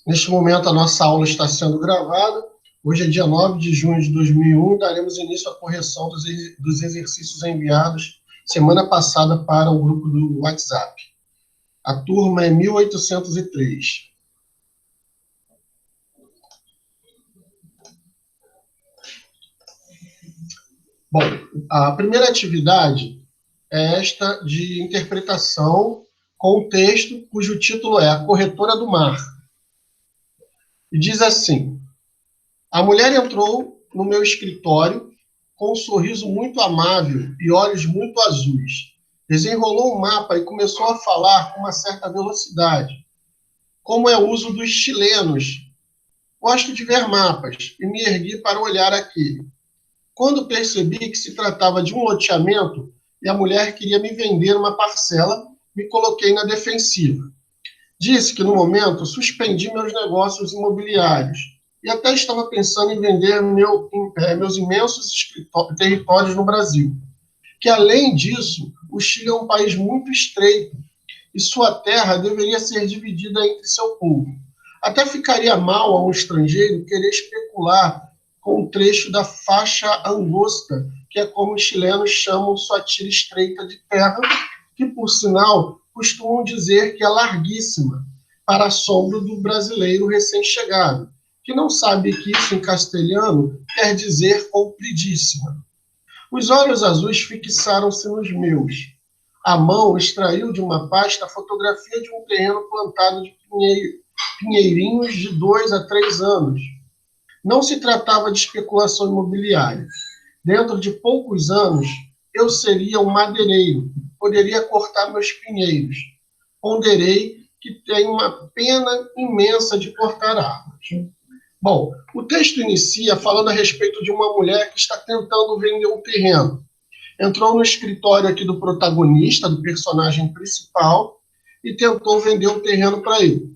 Neste momento, a nossa aula está sendo gravada. Hoje é dia 9 de junho de 2001 e daremos início à correção dos exercícios enviados semana passada para o grupo do WhatsApp. A turma é 1803. Bom, a primeira atividade é esta de interpretação com o texto cujo título é A Corretora do Mar. E diz assim: a mulher entrou no meu escritório com um sorriso muito amável e olhos muito azuis. Desenrolou um mapa e começou a falar com uma certa velocidade, como é o uso dos chilenos. Gosto de ver mapas e me ergui para olhar aquele. Quando percebi que se tratava de um loteamento e a mulher queria me vender uma parcela, me coloquei na defensiva. Disse que, no momento, suspendi meus negócios imobiliários e até estava pensando em vender meus imensos territórios no Brasil. Que, além disso, o Chile é um país muito estreito e sua terra deveria ser dividida entre seu povo. Até ficaria mal a um estrangeiro querer especular com um trecho da faixa angosta, que é como os chilenos chamam sua tira estreita de terra, que, por sinal, costumam dizer que é larguíssima, para assombro do brasileiro recém-chegado, que não sabe que isso em castelhano quer dizer compridíssima. Os olhos azuis fixaram-se nos meus. A mão extraiu de uma pasta a fotografia de um terreno plantado de pinheirinhos de 2 a 3 anos. Não se tratava de especulação imobiliária. Dentro de poucos anos, eu seria um madeireiro, poderia cortar meus pinheiros. Ponderei que tenho uma pena imensa de cortar árvores. Bom, o texto inicia falando a respeito de uma mulher que está tentando vender um terreno. Entrou no escritório aqui do protagonista, do personagem principal, e tentou vender o terreno para ele.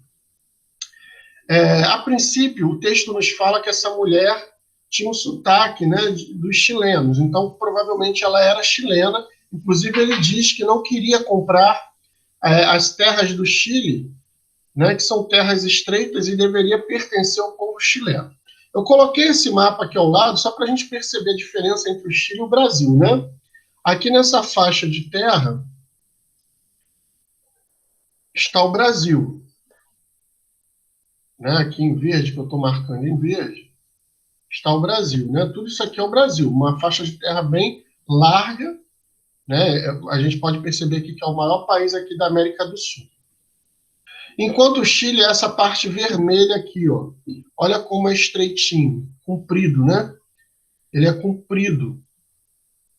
A princípio, o texto nos fala que essa mulher tinha um sotaque, né, dos chilenos, então provavelmente ela era chilena. Inclusive, ele diz que não queria comprar as terras do Chile, né, que são terras estreitas e deveria pertencer ao povo chileno. Eu coloquei esse mapa aqui ao lado só para a gente perceber a diferença entre o Chile e o Brasil, né? Aqui nessa faixa de terra está o Brasil, né? Aqui em verde, que eu estou marcando em verde, está o Brasil, né? Tudo isso aqui é o Brasil, uma faixa de terra bem larga, né? A gente pode perceber aqui que é o maior país aqui da América do Sul. Enquanto o Chile é essa parte vermelha aqui, ó. Olha como é estreitinho, comprido, né? Ele é comprido.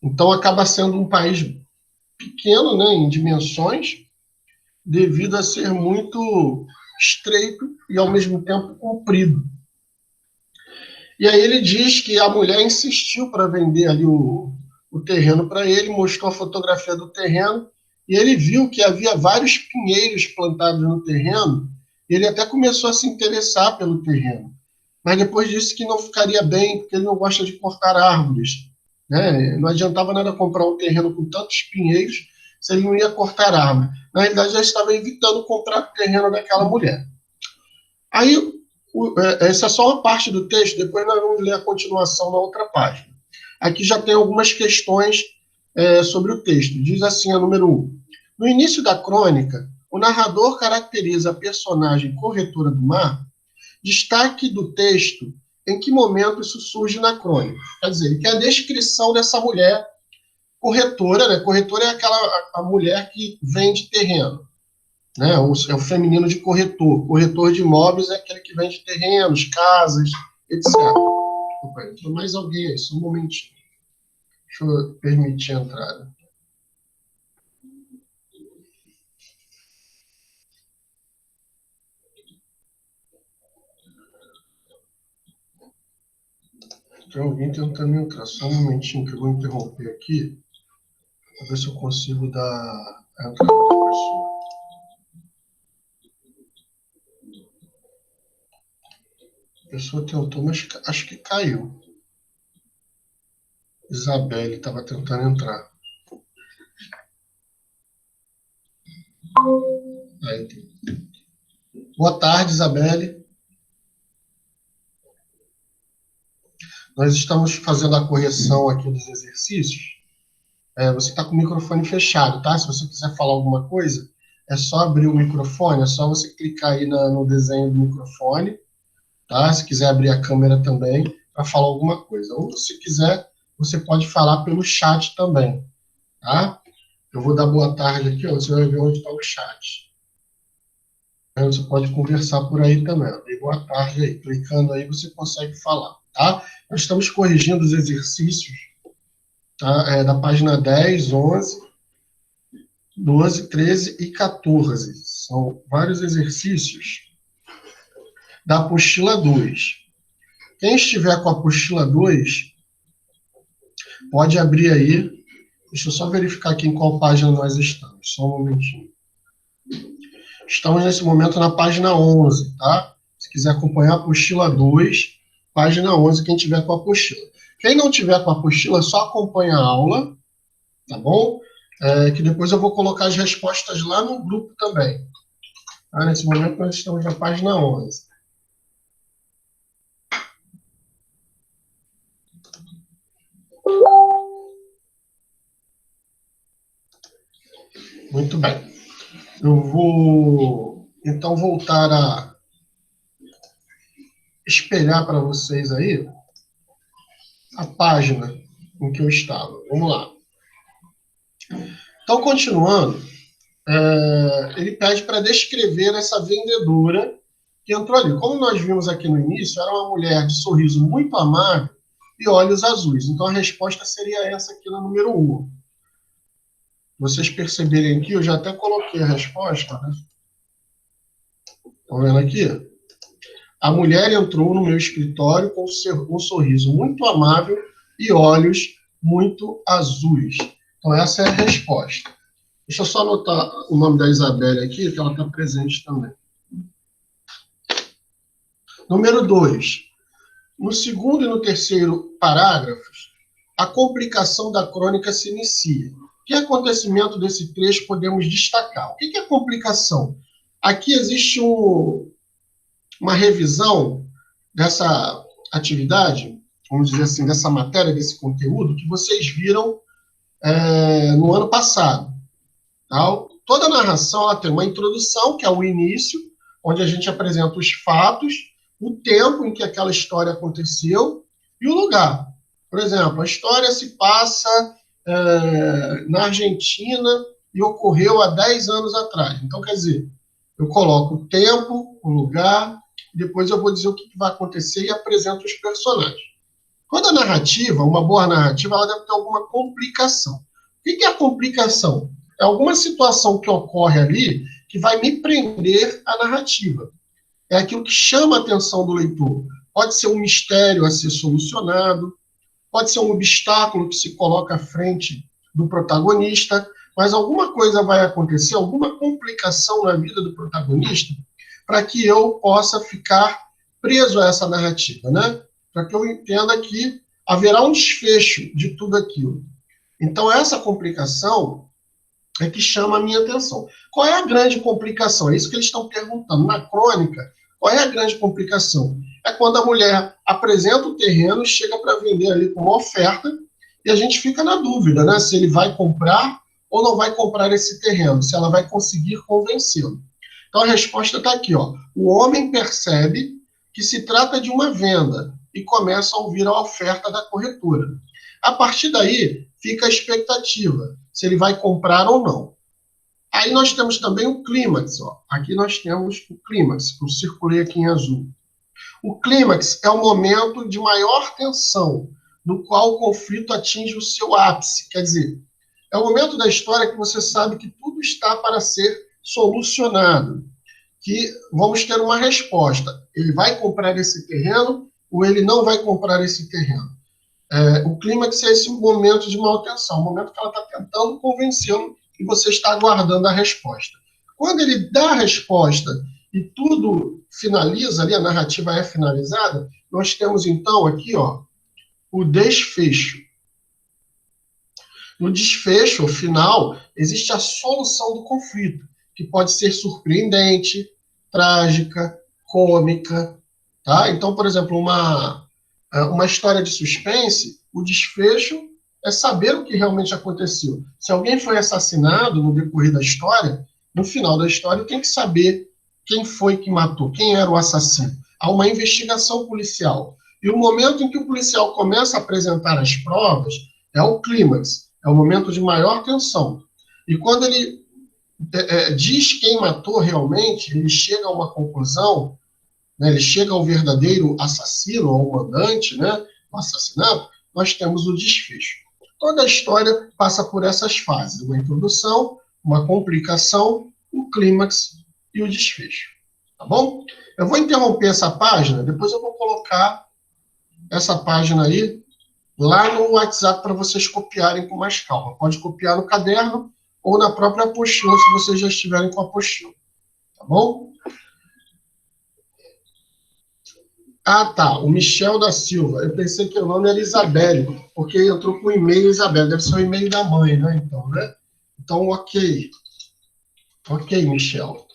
Então acaba sendo um país pequeno, né, em dimensões, devido a ser muito estreito e ao mesmo tempo comprido. E aí ele diz que a mulher insistiu para vender ali o terreno para ele, mostrou a fotografia do terreno, e ele viu que havia vários pinheiros plantados no terreno, e ele até começou a se interessar pelo terreno. Mas depois disse que não ficaria bem, porque ele não gosta de cortar árvores, né? Não adiantava nada comprar um terreno com tantos pinheiros se ele não ia cortar árvore. Na realidade, já estava evitando comprar o terreno daquela mulher. Aí, essa é só uma parte do texto, depois nós vamos ler a continuação na outra página. Aqui já tem algumas questões sobre o texto. Diz assim a número 1. No início da crônica, o narrador caracteriza a personagem corretora do mar. Destaque do texto em que momento isso surge na crônica. Quer dizer, que é a descrição dessa mulher corretora, né? Corretora é a mulher que vende terreno, né? É o feminino de corretor. Corretor de imóveis é aquele que vende terrenos, casas, etc. Opa, entrou mais alguém aí, só um momentinho. Deixa eu permitir a entrada. Tem alguém tentando entrar, só um momentinho que eu vou interromper aqui, para ver se eu consigo dar a entrada da pessoa. A pessoa tentou, mas acho que caiu. Isabelle estava tentando entrar. Aí. Boa tarde, Isabelle. Nós estamos fazendo a correção aqui dos exercícios. Você está com o microfone fechado, tá? Se você quiser falar alguma coisa, é só abrir o microfone, é só você clicar aí no desenho do microfone, tá? Se quiser abrir a câmera também, para falar alguma coisa. Ou se quiser, você pode falar pelo chat também, tá? Eu vou dar boa tarde aqui, ó, você vai ver onde está o chat. Aí você pode conversar por aí também. Ó. Dei boa tarde aí. Clicando aí, você consegue falar, tá? Nós estamos corrigindo os exercícios, tá? Da página 10, 11, 12, 13 e 14. São vários exercícios da apostila 2. Quem estiver com a apostila 2, pode abrir aí. Deixa eu só verificar aqui em qual página nós estamos. Só um momentinho. Estamos nesse momento na página 11, tá? Se quiser acompanhar a apostila 2, página 11, quem tiver com a apostila. Quem não tiver com a apostila, só acompanha a aula, tá bom? Que depois eu vou colocar as respostas lá no grupo também. Tá? Nesse momento nós estamos na página 11. Muito bem. Eu vou, então, voltar a espelhar para vocês aí a página em que eu estava. Vamos lá. Então, continuando, ele pede para descrever essa vendedora que entrou ali. Como nós vimos aqui no início, era uma mulher de sorriso muito amável e olhos azuis. Então, a resposta seria essa aqui no número 1. Vocês perceberem aqui, eu já até coloquei a resposta, né? Estão vendo aqui? A mulher entrou no meu escritório com um sorriso muito amável e olhos muito azuis. Então, essa é a resposta. Deixa eu só anotar o nome da Isabelle aqui, que ela está presente também. Número 2. No segundo e no terceiro parágrafos, a complicação da crônica se inicia. Que acontecimento desse trecho podemos destacar? O que é complicação? Aqui existe uma revisão dessa atividade, vamos dizer assim, dessa matéria, desse conteúdo, que vocês viram no ano passado. Tá? Toda a narração ela tem uma introdução, que é o início, onde a gente apresenta os fatos, o tempo em que aquela história aconteceu e o lugar. Por exemplo, a história se passa na Argentina e ocorreu há 10 anos atrás. Então, quer dizer, eu coloco o tempo, o lugar, depois eu vou dizer o que vai acontecer e apresento os personagens. Toda narrativa, uma boa narrativa, ela deve ter alguma complicação. O que é a complicação? É alguma situação que ocorre ali que vai me prender à narrativa. É aquilo que chama a atenção do leitor. Pode ser um mistério a ser solucionado, pode ser um obstáculo que se coloca à frente do protagonista, mas alguma coisa vai acontecer, alguma complicação na vida do protagonista, para que eu possa ficar preso a essa narrativa, né? Para que eu entenda que haverá um desfecho de tudo aquilo. Então, essa complicação é que chama a minha atenção. Qual é a grande complicação? É isso que eles estão perguntando. Na crônica, qual é a grande complicação? É quando a mulher apresenta o terreno, chega para vender ali com uma oferta, e a gente fica na dúvida, né? Se ele vai comprar ou não vai comprar esse terreno, se ela vai conseguir convencê-lo. Então a resposta está aqui, ó. O homem percebe que se trata de uma venda e começa a ouvir a oferta da corretora. A partir daí, fica a expectativa, se ele vai comprar ou não. Aí nós temos também o clímax. Ó. Aqui nós temos o clímax, que eu circulei aqui em azul. O clímax é o momento de maior tensão, no qual o conflito atinge o seu ápice. Quer dizer, é o momento da história que você sabe que tudo está para ser solucionado, que vamos ter uma resposta. Ele vai comprar esse terreno ou ele não vai comprar esse terreno? O clímax é esse momento de maior tensão, o momento que ela está tentando convencê-lo e você está aguardando a resposta. Quando ele dá a resposta e tudo finaliza ali, a narrativa é finalizada, nós temos então aqui, ó, o desfecho. No desfecho, o final, existe a solução do conflito, que pode ser surpreendente, trágica, cômica, tá? Então, por exemplo, uma uma história de suspense, o desfecho é saber o que realmente aconteceu. Se alguém foi assassinado no decorrer da história, no final da história tem que saber quem foi que matou, quem era o assassino. Há uma investigação policial. E o momento em que o policial começa a apresentar as provas é o clímax, é o momento de maior tensão. E quando ele diz quem matou realmente, ele chega a uma conclusão, né, ele chega ao verdadeiro assassino, ao mandante, né, o assassinato, nós temos o desfecho. Toda a história passa por essas fases, uma introdução, uma complicação, um clímax e o desfecho. Tá bom? Eu vou interromper essa página, depois eu vou colocar essa página aí lá no WhatsApp para vocês copiarem com mais calma. Pode copiar no caderno ou na própria apostila, se vocês já estiverem com a apostila. Tá bom? Ah, tá. O Michel da Silva. Eu pensei que o nome era Isabelle, porque entrou com o e-mail Isabelle. Deve ser o e-mail da mãe, né? Então, né? Então, ok. Ok, Michel.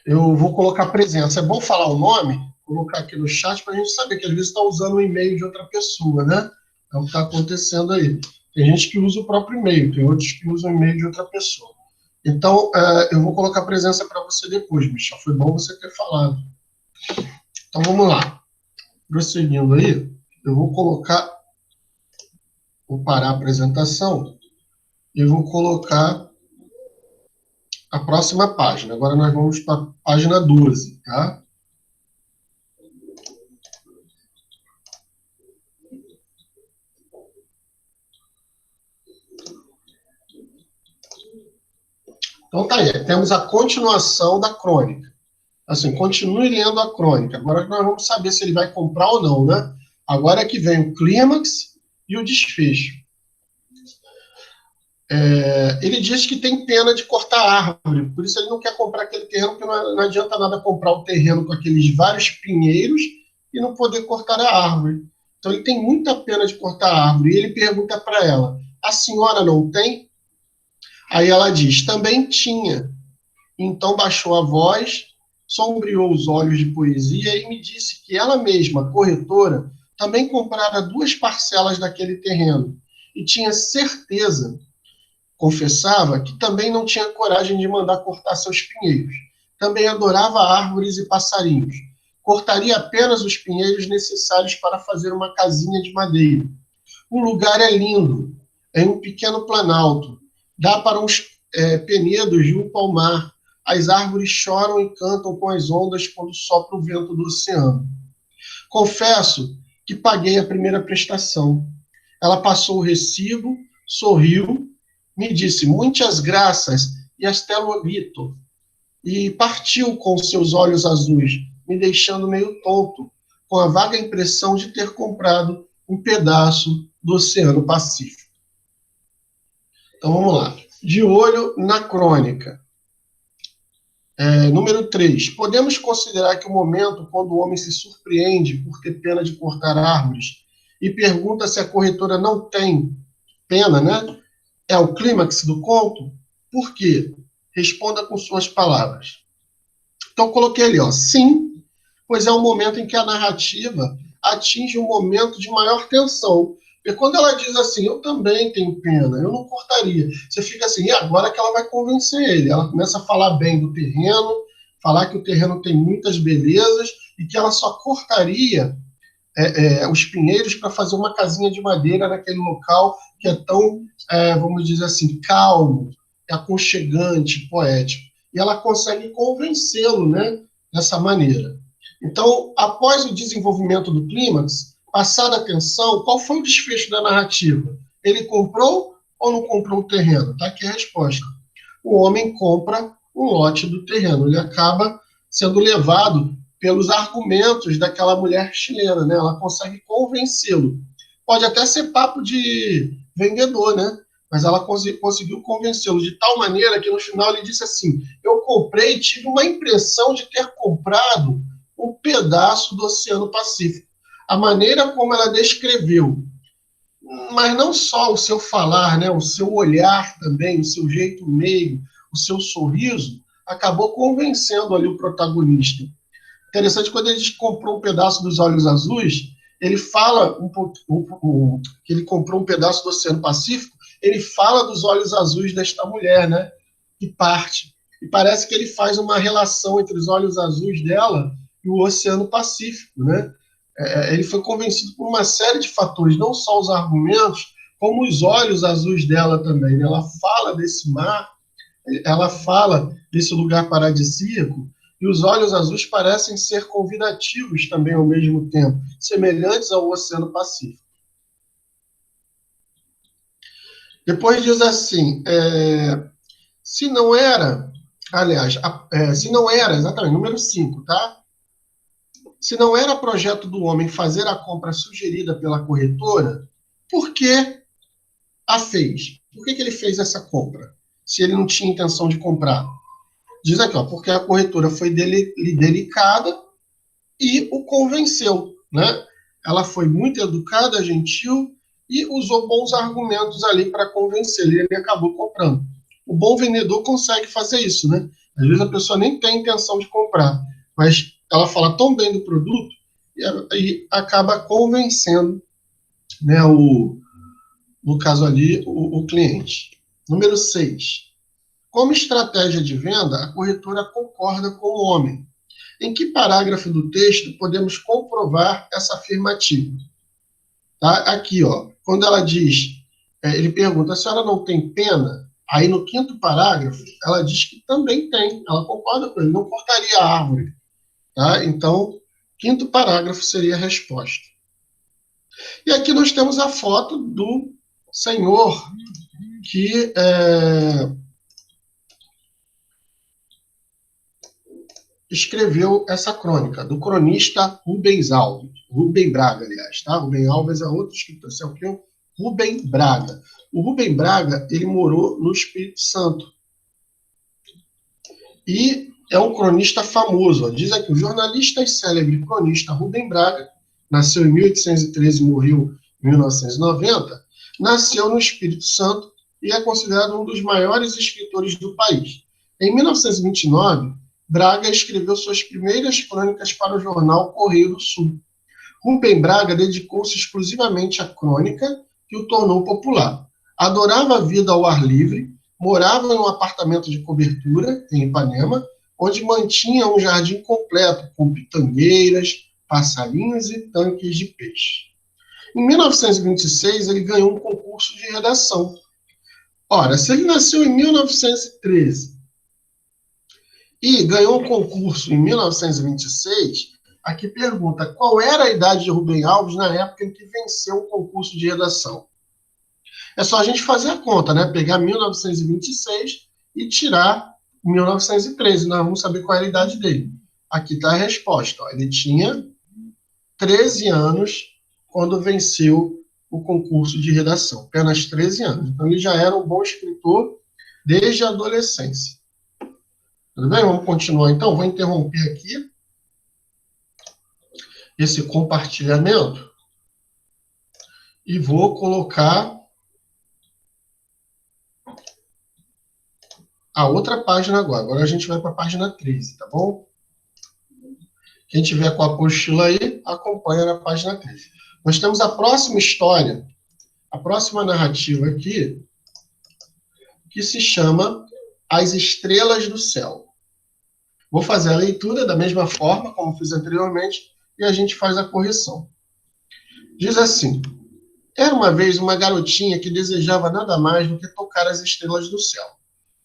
Eu vou colocar presença. É bom falar o nome, colocar aqui no chat para a gente saber que às vezes está usando o e-mail de outra pessoa, né? É o que está acontecendo aí. Tem gente que usa o próprio e-mail, tem outros que usam o e-mail de outra pessoa. Então, eu vou colocar presença para você depois, Michel. Foi bom você ter falado. Então, vamos lá. Prosseguindo aí, eu vou colocar, vou parar a apresentação e vou colocar a próxima página. Agora nós vamos para a página 12, tá? Então tá aí, temos a continuação da crônica. Assim, continue lendo a crônica. Agora nós vamos saber se ele vai comprar ou não, né? Agora é que vem o clímax e o desfecho. Ele diz que tem pena de cortar árvore, por isso ele não quer comprar aquele terreno, porque não adianta nada comprar o terreno com aqueles vários pinheiros e não poder cortar a árvore. Então ele tem muita pena de cortar a árvore. E ele pergunta para ela, a senhora não tem? Aí ela diz, também tinha. Então baixou a voz, sombreou os olhos de poesia e me disse que ela mesma, corretora, também comprara 2 parcelas daquele terreno e tinha certeza, confessava, que também não tinha coragem de mandar cortar seus pinheiros. Também adorava árvores e passarinhos. Cortaria apenas os pinheiros necessários para fazer uma casinha de madeira. O lugar é lindo, em um pequeno planalto. Dá para uns penedos junto ao mar. As árvores choram e cantam com as ondas quando sopra o vento do oceano. Confesso que paguei a primeira prestação. Ela passou o recibo, sorriu, me disse muitas graças e hasta luego, e partiu com seus olhos azuis, me deixando meio tonto, com a vaga impressão de ter comprado um pedaço do Oceano Pacífico. Então vamos lá. De olho na crônica. Número 3. Podemos considerar que o momento quando o homem se surpreende por ter pena de cortar árvores e pergunta se a corretora não tem pena, né? É o clímax do conto? Por quê? Responda com suas palavras. Então, coloquei ali, ó, sim, pois é o momento em que a narrativa atinge um momento de maior tensão. E quando ela diz assim, eu também tenho pena, eu não cortaria, você fica assim, e agora que ela vai convencer ele? Ela começa a falar bem do terreno, falar que o terreno tem muitas belezas e que ela só cortaria os pinheiros para fazer uma casinha de madeira naquele local que é tão, vamos dizer assim, calmo, aconchegante, poético. E ela consegue convencê-lo, né, dessa maneira. Então, após o desenvolvimento do clímax, passada a tensão, qual foi o desfecho da narrativa? Ele comprou ou não comprou o terreno? Está aqui a resposta. O homem compra um lote do terreno. Ele acaba sendo levado pelos argumentos daquela mulher chilena, né? Ela consegue convencê-lo. Pode até ser papo de vendedor, né? Mas ela conseguiu convencê-lo de tal maneira que no final ele disse assim, eu comprei e tive uma impressão de ter comprado um pedaço do Oceano Pacífico. A maneira como ela descreveu, mas não só o seu falar, né? O seu olhar também, o seu jeito meio, o seu sorriso, acabou convencendo ali o protagonista. Interessante, quando ele comprou um pedaço dos olhos azuis, ele fala que ele comprou um pedaço do Oceano Pacífico, ele fala dos olhos azuis desta mulher, né? Que parte. E parece que ele faz uma relação entre os olhos azuis dela e o Oceano Pacífico, né? Ele foi convencido por uma série de fatores, não só os argumentos, como os olhos azuis dela também. Ela fala desse mar, ela fala desse lugar paradisíaco, e os olhos azuis parecem ser convidativos também ao mesmo tempo, semelhantes ao Oceano Pacífico. Depois diz assim, se não era, aliás, se não era, exatamente, número 5, tá? Se não era projeto do homem fazer a compra sugerida pela corretora, por que a fez? Por que ele fez essa compra? Se ele não tinha intenção de comprar. Diz aqui, ó, porque a corretora foi delicada e o convenceu, né? Ela foi muito educada, gentil e usou bons argumentos ali para convencer. Ele acabou comprando. O bom vendedor consegue fazer isso, né? Às vezes a pessoa nem tem intenção de comprar, mas ela fala tão bem do produto e acaba convencendo, né, no caso ali, o cliente. Número 6. Como estratégia de venda, a corretora concorda com o homem. Em que parágrafo do texto podemos comprovar essa afirmativa? Tá? Aqui, ó, quando ela diz, ele pergunta, a senhora não tem pena? Aí no 5º parágrafo, ela diz que também tem, ela concorda com ele, não cortaria a árvore. Tá? Então, 5º parágrafo seria a resposta. E aqui nós temos a foto do senhor que escreveu essa crônica, do cronista Rubens Alves, Rubem Braga, aliás, tá? Rubem Alves é outro escritor, esse é o que? Rubem Braga. O Rubem Braga, ele morou no Espírito Santo. E é um cronista famoso. Ó. Diz aqui, o jornalista e célebre cronista Rubem Braga, nasceu em 1813 e morreu em 1990, nasceu no Espírito Santo e é considerado um dos maiores escritores do país. Em 1929, Braga escreveu suas primeiras crônicas para o jornal Correio do Sul. Rubem Braga dedicou-se exclusivamente à crônica, que o tornou popular. Adorava a vida ao ar livre, morava em um apartamento de cobertura, em Ipanema, onde mantinha um jardim completo, com pitangueiras, passarinhos e tanques de peixe. Em 1926, ele ganhou um concurso de redação. Ora, se ele nasceu em 1913 e ganhou um concurso em 1926, aqui pergunta, qual era a idade de Rubem Alves na época em que venceu o concurso de redação? É só a gente fazer a conta, né? Pegar 1926 e tirar 1913. Nós vamos saber qual era a idade dele. Aqui está a resposta. Ó. Ele tinha 13 anos quando venceu o concurso de redação. Apenas 13 anos. Então, ele já era um bom escritor desde a adolescência. Tudo bem? Vamos continuar, então. Vou interromper aqui esse compartilhamento e vou colocar a outra página agora. Agora a gente vai para a página 13, tá bom? Quem tiver com a apostila aí, acompanha na página 13. Nós temos a próxima história, a próxima narrativa aqui, que se chama As Estrelas do Céu. Vou fazer a leitura da mesma forma como fiz anteriormente e a gente faz a correção. Diz assim, era uma vez uma garotinha que desejava nada mais do que tocar as estrelas do céu.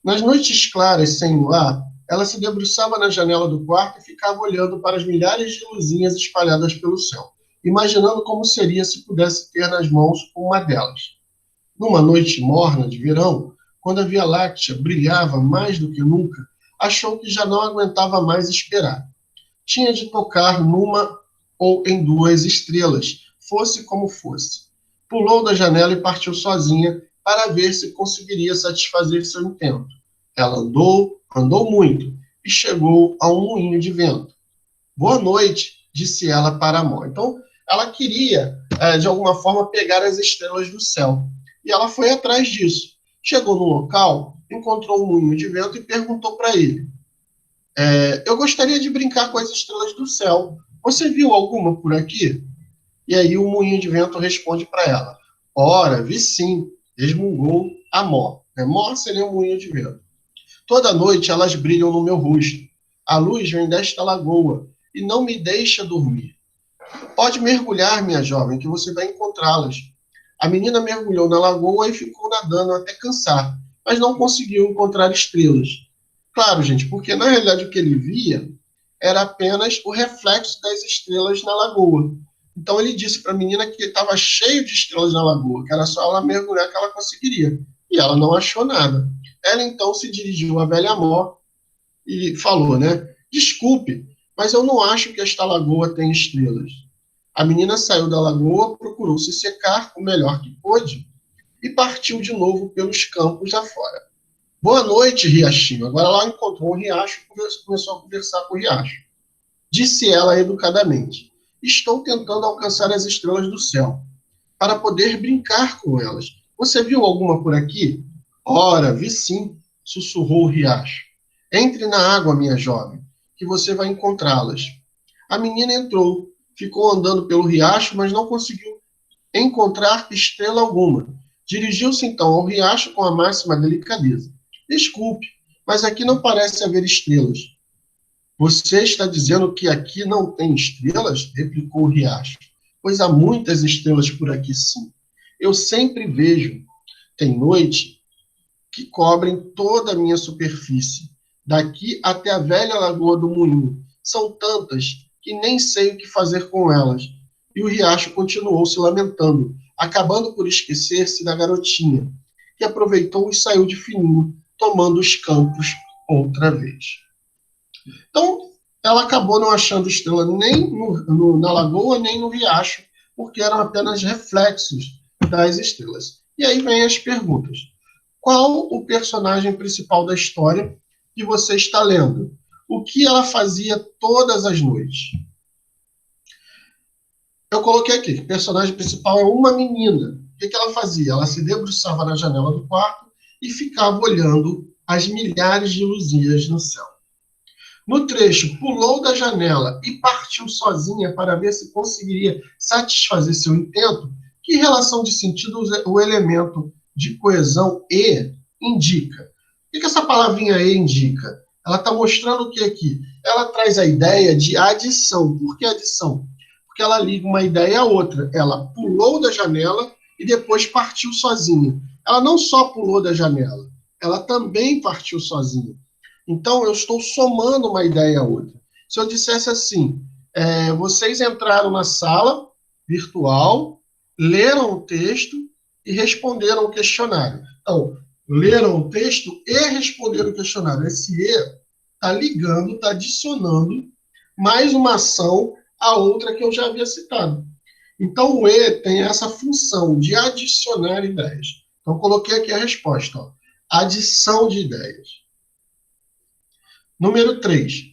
Nas noites claras, sem luar, ela se debruçava na janela do quarto e ficava olhando para as milhares de luzinhas espalhadas pelo céu, imaginando como seria se pudesse ter nas mãos uma delas. Numa noite morna de verão, quando a Via Láctea brilhava mais do que nunca, achou que já não aguentava mais esperar. Tinha de tocar numa ou em duas estrelas, fosse como fosse. Pulou da janela e partiu sozinha para ver se conseguiria satisfazer seu intento. Ela andou muito e chegou a um moinho de vento. Boa noite, disse ela para Amor. Então, ela queria, de alguma forma, pegar as estrelas do céu. E ela foi atrás disso. Chegou no local, encontrou um moinho de vento e perguntou para ele. Eu gostaria de brincar com as estrelas do céu. Você viu alguma por aqui? E aí o moinho de vento responde para ela: ora, vi sim, resmungou a Mó. Mó seria o moinho de vento. Toda noite elas brilham no meu rosto. A luz vem desta lagoa e não me deixa dormir. Pode mergulhar, minha jovem, que você vai encontrá-las. A menina mergulhou na lagoa e ficou nadando até cansar, mas não conseguiu encontrar estrelas. Claro, gente, porque na realidade o que ele via era apenas o reflexo das estrelas na lagoa. Então ele disse para a menina que estava cheio de estrelas na lagoa, que era só ela mergulhar que ela conseguiria. E ela não achou nada. Ela então se dirigiu à velha Mó e falou, né? Desculpe, mas eu não acho que esta lagoa tem estrelas. A menina saiu da lagoa, procurou se secar o melhor que pôde e partiu de novo pelos campos afora. Boa noite, Riachinho. Agora ela encontrou um riacho e começou a conversar com o riacho. Disse ela educadamente: estou tentando alcançar as estrelas do céu, para poder brincar com elas. Você viu alguma por aqui? Ora, vi sim, sussurrou o riacho. Entre na água, minha jovem, que você vai encontrá-las. A menina entrou, ficou andando pelo riacho, mas não conseguiu encontrar estrela alguma. Dirigiu-se então ao riacho com a máxima delicadeza. Desculpe, mas aqui não parece haver estrelas. Você está dizendo que aqui não tem estrelas? Replicou o riacho. Pois há muitas estrelas por aqui, sim. Eu sempre vejo. Tem noite que cobrem toda a minha superfície, daqui até a velha lagoa do moinho. São tantas que nem sei o que fazer com elas. E o riacho continuou se lamentando, acabando por esquecer-se da garotinha, que aproveitou e saiu de fininho, tomando os campos outra vez. Então, ela acabou não achando estrela nem na lagoa, nem no riacho, porque eram apenas reflexos das estrelas. E aí vem as perguntas. Qual o personagem principal da história que você está lendo? O que ela fazia todas as noites? Eu coloquei aqui, o personagem principal é uma menina. O que ela fazia? Ela se debruçava na janela do quarto e ficava olhando as milhares de luzias no céu. No trecho, pulou da janela e partiu sozinha para ver se conseguiria satisfazer seu intento. Que relação de sentido o elemento de coesão E indica? O que essa palavrinha E indica? Ela está mostrando o que aqui? Ela traz a ideia de adição. Por que adição? Porque ela liga uma ideia à outra. Ela pulou da janela e depois partiu sozinha. Ela não só pulou da janela, ela também partiu sozinha. Então, eu estou somando uma ideia a outra. Se eu dissesse assim, vocês entraram na sala virtual, leram o texto e responderam o questionário. Então, leram o texto e responderam o questionário. Esse E está ligando, está adicionando mais uma ação à outra que eu já havia citado. Então, o E tem essa função de adicionar ideias. Então, coloquei aqui a resposta. Ó. Adição de ideias. Número 3.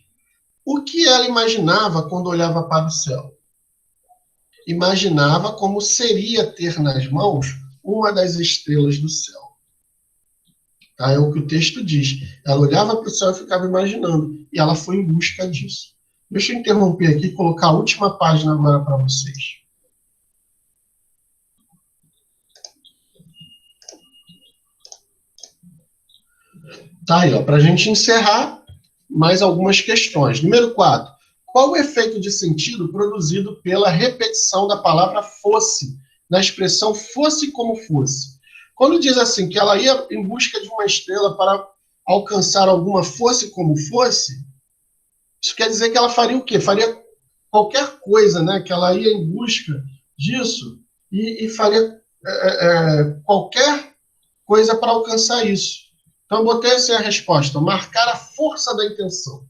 O que ela imaginava quando olhava para o céu? Imaginava como seria ter nas mãos uma das estrelas do céu. Tá? É o que o texto diz. Ela olhava para o céu e ficava imaginando. E ela foi em busca disso. Deixa eu interromper aqui e colocar a última página agora para vocês. Tá aí, para a gente encerrar, mais algumas questões. Número 4. Qual o efeito de sentido produzido pela repetição da palavra fosse, na expressão fosse como fosse? Quando diz assim, que ela ia em busca de uma estrela para alcançar alguma fosse como fosse, isso quer dizer que ela faria o quê? Faria qualquer coisa, né? Que ela ia em busca disso e faria qualquer coisa para alcançar isso. Então, eu botei essa a resposta, marcar a força da intenção.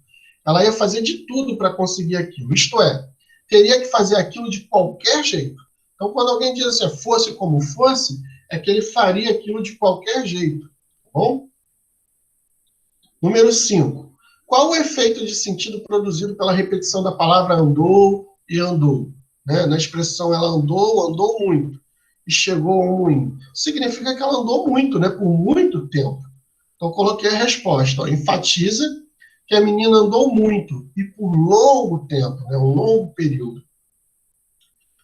Ela ia fazer de tudo para conseguir aquilo. Isto é, teria que fazer aquilo de qualquer jeito. Então, quando alguém diz assim, fosse como fosse, é que ele faria aquilo de qualquer jeito. Tá bom? Número 5. Qual o efeito de sentido produzido pela repetição da palavra andou e andou? Né? Na expressão ela andou muito e chegou ao moinho. Significa que ela andou muito, né? Por muito tempo. Então, coloquei a resposta. Ó, enfatiza que a menina andou muito e por longo tempo, né? Um longo período.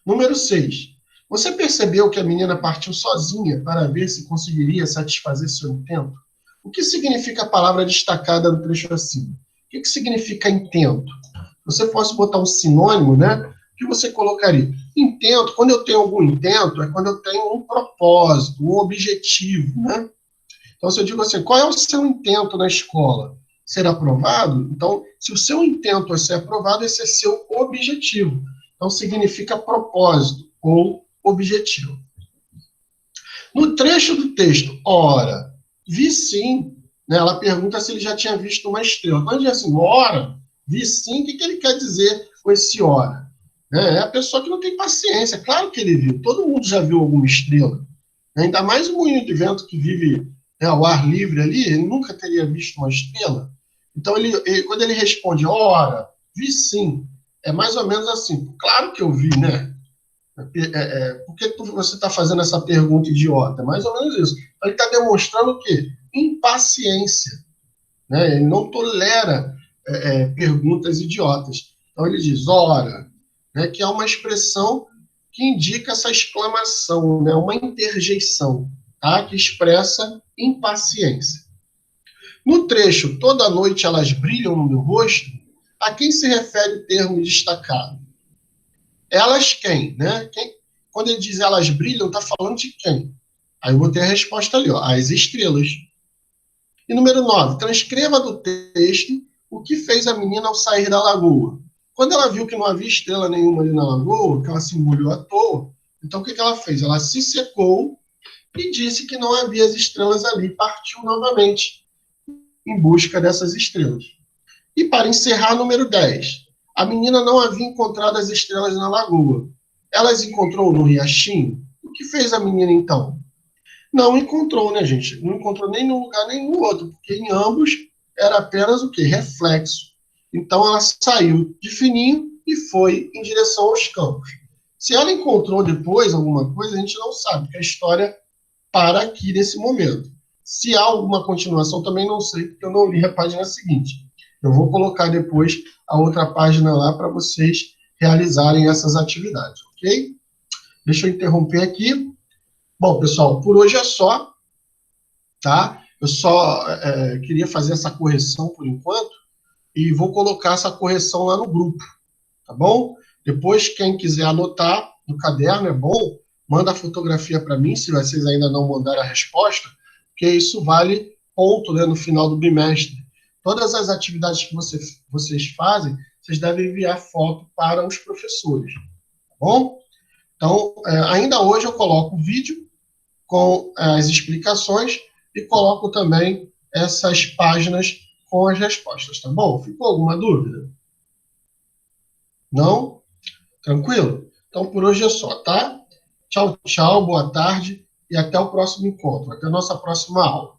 Número 6. Você percebeu que a menina partiu sozinha para ver se conseguiria satisfazer seu intento? O que significa a palavra destacada no trecho acima? O que significa intento? Se você fosse botar um sinônimo, né? O que você colocaria? Intento, quando eu tenho algum intento, é quando eu tenho um propósito, um objetivo, né? Então, se eu digo assim, qual é o seu intento na escola? Ser aprovado? Então, se o seu intento é ser aprovado, esse é seu objetivo. Então, significa propósito ou objetivo. No trecho do texto, ora, vi sim, né, ela pergunta se ele já tinha visto uma estrela. Quando ele diz assim, ora, vi sim, o que ele quer dizer com esse ora? É a pessoa que não tem paciência. Claro que ele viu, todo mundo já viu alguma estrela. Ainda mais o moinho de vento que vive ao ar livre ali, ele nunca teria visto uma estrela. Então, quando ele responde, ora, vi sim, é mais ou menos assim, claro que eu vi, né? Por que você está fazendo essa pergunta idiota? É mais ou menos isso. Ele está demonstrando o quê? Impaciência. Né? Ele não tolera perguntas idiotas. Então ele diz, ora, né, que é uma expressão que indica essa exclamação, né, uma interjeição, tá? Que expressa impaciência. No trecho, toda noite elas brilham no meu rosto, a quem se refere o termo destacado? Elas quem, né? Quando ele diz elas brilham, está falando de quem? Aí eu vou ter a resposta ali, ó, as estrelas. E número 9, transcreva do texto o que fez a menina ao sair da lagoa. Quando ela viu que não havia estrela nenhuma ali na lagoa, que ela se molhou à toa, então o que ela fez? Ela se secou e disse que não havia as estrelas ali, partiu novamente em busca dessas estrelas. E para encerrar, número 10, a menina não havia encontrado as estrelas na lagoa. Ela as encontrou no riachinho? O que fez a menina então? Não encontrou, né, gente? Não encontrou nem num lugar nem no outro, porque em ambos era apenas o quê? Reflexo. Então ela saiu de fininho e foi em direção aos campos. Se ela encontrou depois alguma coisa, a gente não sabe, porque a história para aqui nesse momento. Se há alguma continuação, também não sei, porque eu não li a página seguinte. Eu vou colocar depois a outra página lá para vocês realizarem essas atividades, ok? Deixa eu interromper aqui. Bom, pessoal, por hoje é só, tá? Eu só queria fazer essa correção por enquanto e vou colocar essa correção lá no grupo, tá bom? Depois, quem quiser anotar no caderno, é bom, manda a fotografia para mim, se vocês ainda não mandaram a resposta, porque isso vale ponto, né, no final do bimestre. Todas as atividades que vocês fazem, vocês devem enviar foto para os professores, tá bom? Então, ainda hoje eu coloco o vídeo com as explicações e coloco também essas páginas com as respostas, tá bom? Ficou alguma dúvida? Não? Tranquilo? Então, por hoje é só, tá? Tchau, tchau, boa tarde e até o próximo encontro, até a nossa próxima aula.